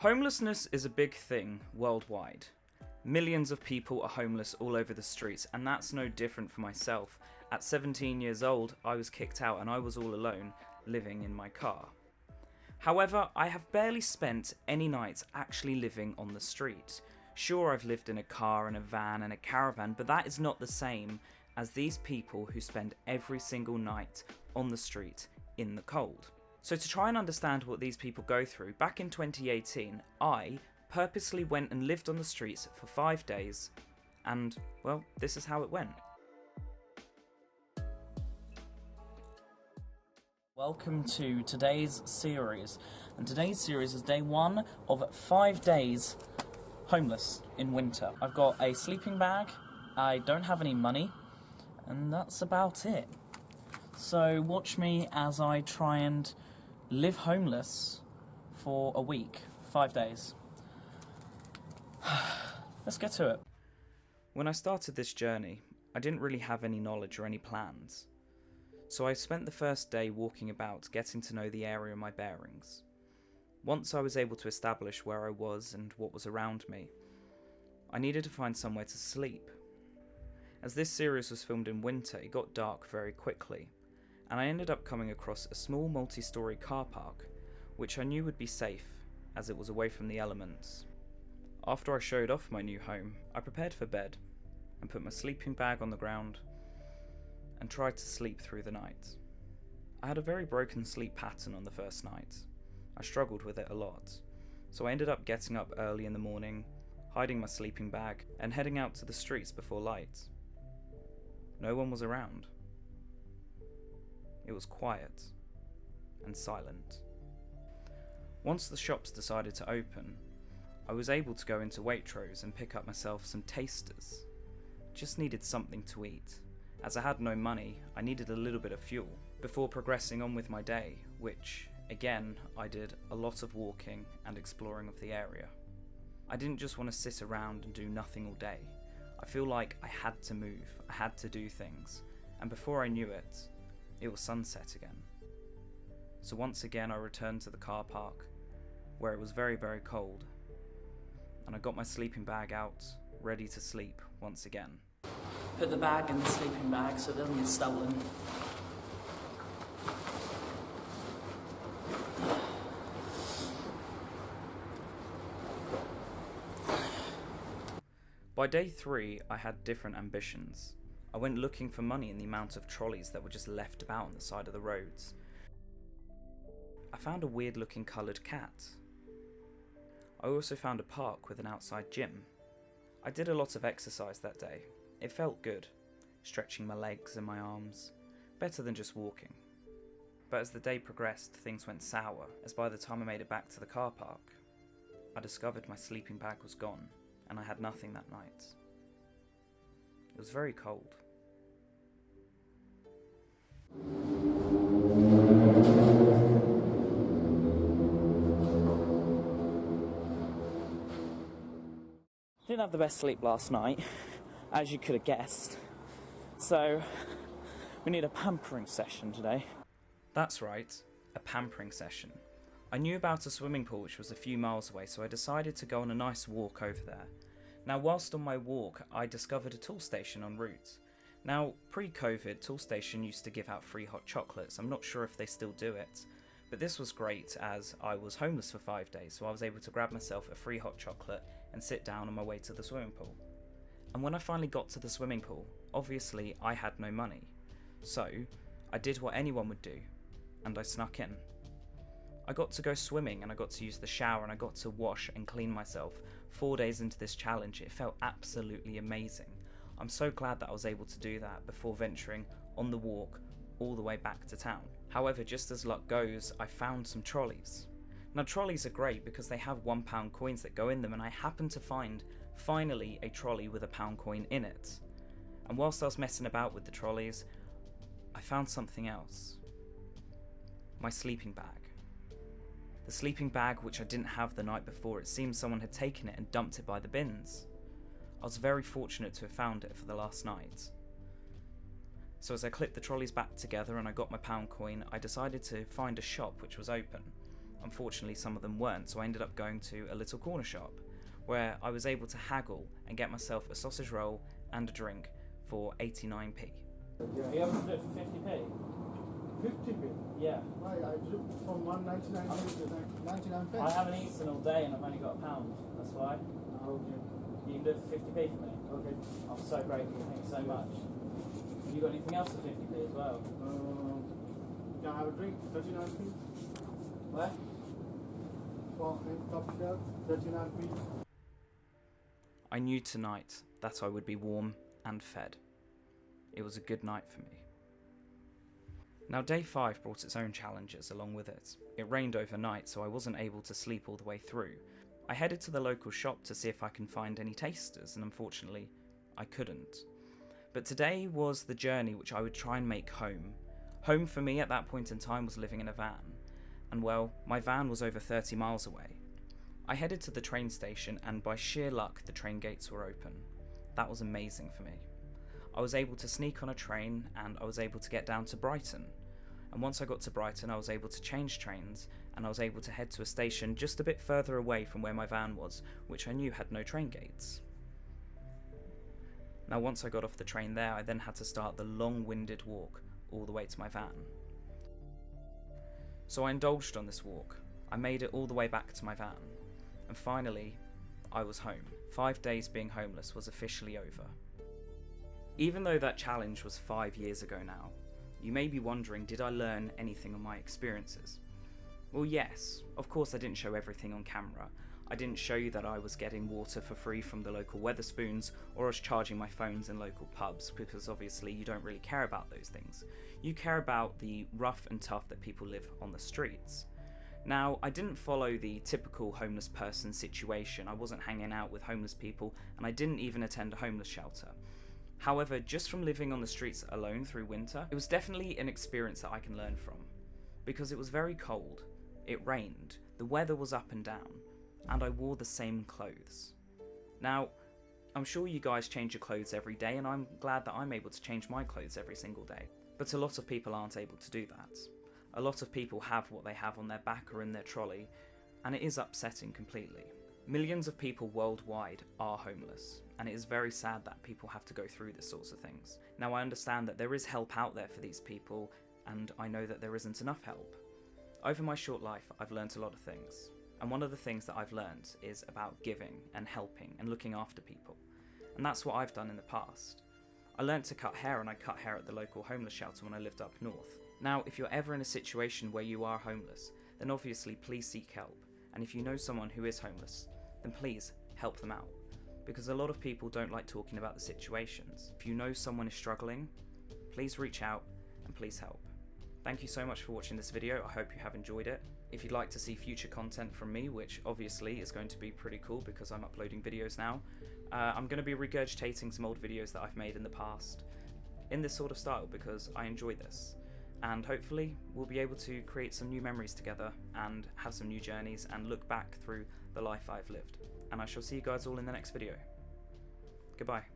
Homelessness is a big thing worldwide. Millions of people are homeless all over the streets, and that's no different for myself. At 17 years old, I was kicked out and I was all alone, living in my car. However, I have barely spent any nights actually living on the street. Sure, I've lived in a car and a van and a caravan, but that is not the same as these people who spend every single night on the street in the cold. So to try and understand what these people go through, back in 2018, I purposely went and lived on the streets for 5 days, and, well, this is how it went. Welcome to today's series, and today's series is day 1 of 5 days homeless in winter. I've got a sleeping bag, I don't have any money, and that's about it. So watch me as I try and live homeless for a week, 5 days. Let's get to it. When I started this journey, I didn't really have any knowledge or any plans. So I spent the first day walking about, getting to know the area and my bearings. Once I was able to establish where I was and what was around me, I needed to find somewhere to sleep. As this series was filmed in winter, it got dark very quickly, and I ended up coming across a small multi-storey car park, which I knew would be safe, as it was away from the elements. After I showed off my new home, I prepared for bed, and put my sleeping bag on the ground, and tried to sleep through the night. I had a very broken sleep pattern on the first night. I struggled with it a lot, so I ended up getting up early in the morning, hiding my sleeping bag, and heading out to the streets before light. No one was around. It was quiet and silent. Once the shops decided to open, I was able to go into Waitrose and pick up myself some tasters. Just needed something to eat. As I had no money, I needed a little bit of fuel before progressing on with my day, which, again, I did a lot of walking and exploring of the area. I didn't just want to sit around and do nothing all day. I feel like I had to move, I had to do things, and before I knew it, it was sunset again. So once again I returned to the car park, where it was very, very cold, and I got my sleeping bag out, ready to sleep once again. Put the bag in the sleeping bag so it doesn't get stolen. By day 3, I had different ambitions. I went looking for money in the amount of trolleys that were just left about on the side of the roads. I found a weird looking coloured cat. I also found a park with an outside gym. I did a lot of exercise that day. It felt good, stretching my legs and my arms, better than just walking. But as the day progressed, things went sour, as by the time I made it back to the car park, I discovered my sleeping bag was gone, and I had nothing that night. It was very cold. Didn't have the best sleep last night, as you could have guessed, so we need a pampering session today. That's right, a pampering session. I knew about a swimming pool which was a few miles away, so I decided to go on a nice walk over there. Now, whilst on my walk, I discovered a tool station en route. Now, pre-COVID, Tool Station used to give out free hot chocolates. I'm not sure if they still do it, but this was great as I was homeless for 5 days, so I was able to grab myself a free hot chocolate and sit down on my way to the swimming pool. And when I finally got to the swimming pool, obviously I had no money. So, I did what anyone would do, and I snuck in. I got to go swimming, and I got to use the shower, and I got to wash and clean myself. 4 days into this challenge, it felt absolutely amazing. I'm so glad that I was able to do that before venturing on the walk all the way back to town. However, just as luck goes, I found some trolleys. Now, trolleys are great because they have £1 coins that go in them, and I happened to find, finally, a trolley with a £1 coin in it. And whilst I was messing about with the trolleys, I found something else. My sleeping bag. The sleeping bag which I didn't have the night before. It seemed someone had taken it and dumped it by the bins. I was very fortunate to have found it for the last night. So as I clipped the trolleys back together and I got my £1 coin, I decided to find a shop which was open. unfortunately some of them weren't, so I ended up going to a little corner shop where I was able to haggle and get myself a sausage roll and a drink for 89p. Yeah. Are you able to do it for 50p? 50p? Yeah. Why? I took from 199 to 99 pence. I haven't eaten all day and I've only got £1, that's why. Okay. You can do it for 50p for me? Okay. I'm so grateful, thank you so much. Have you got anything else for 50p as well? Can I have a drink? 39p? Where? For top shelf, 39p. I knew tonight that I would be warm and fed. It was a good night for me. Now day 5 brought its own challenges along with it. It rained overnight, so I wasn't able to sleep all the way through. I headed to the local shop to see if I can find any tasters, and unfortunately I couldn't. But today was the journey which I would try and make home. Home for me at that point in time was living in a van, and well, my van was over 30 miles away. I headed to the train station, and by sheer luck the train gates were open. That was amazing for me. I was able to sneak on a train and I was able to get down to Brighton. And once I got to Brighton I was able to change trains and I was able to head to a station just a bit further away from where my van was, which I knew had no train gates. Now once I got off the train there, I then had to start the long-winded walk all the way to my van. So I indulged on this walk. I made it all the way back to my van. And finally, I was home. 5 days being homeless was officially over. Even though that challenge was 5 years ago now, you may be wondering, did I learn anything on my experiences? Well, yes. Of course I didn't show everything on camera. I didn't show you that I was getting water for free from the local Wetherspoons, or I was charging my phones in local pubs, because obviously you don't really care about those things. You care about the rough and tough that people live on the streets. Now, I didn't follow the typical homeless person situation. I wasn't hanging out with homeless people, and I didn't even attend a homeless shelter. However, just from living on the streets alone through winter, it was definitely an experience that I can learn from. Because it was very cold, it rained, the weather was up and down, and I wore the same clothes. Now, I'm sure you guys change your clothes every day, and I'm glad that I'm able to change my clothes every single day. But a lot of people aren't able to do that. A lot of people have what they have on their back or in their trolley, and it is upsetting completely. Millions of people worldwide are homeless, and it is very sad that people have to go through this sorts of things. Now I understand that there is help out there for these people, and I know that there isn't enough help. Over my short life, I've learnt a lot of things, and one of the things that I've learnt is about giving and helping and looking after people, and that's what I've done in the past. I learnt to cut hair, and I cut hair at the local homeless shelter when I lived up north. Now, if you're ever in a situation where you are homeless, then obviously please seek help, and if you know someone who is homeless, then please help them out, because a lot of people don't like talking about the situations. If you know someone is struggling, please reach out and please help. Thank you so much for watching this video. I hope you have enjoyed it. If you'd like to see future content from me, which obviously is going to be pretty cool because I'm uploading videos now, I'm going to be regurgitating some old videos that I've made in the past in this sort of style because I enjoy this. And hopefully we'll be able to create some new memories together and have some new journeys and look back through the life I've lived. And I shall see you guys all in the next video. Goodbye.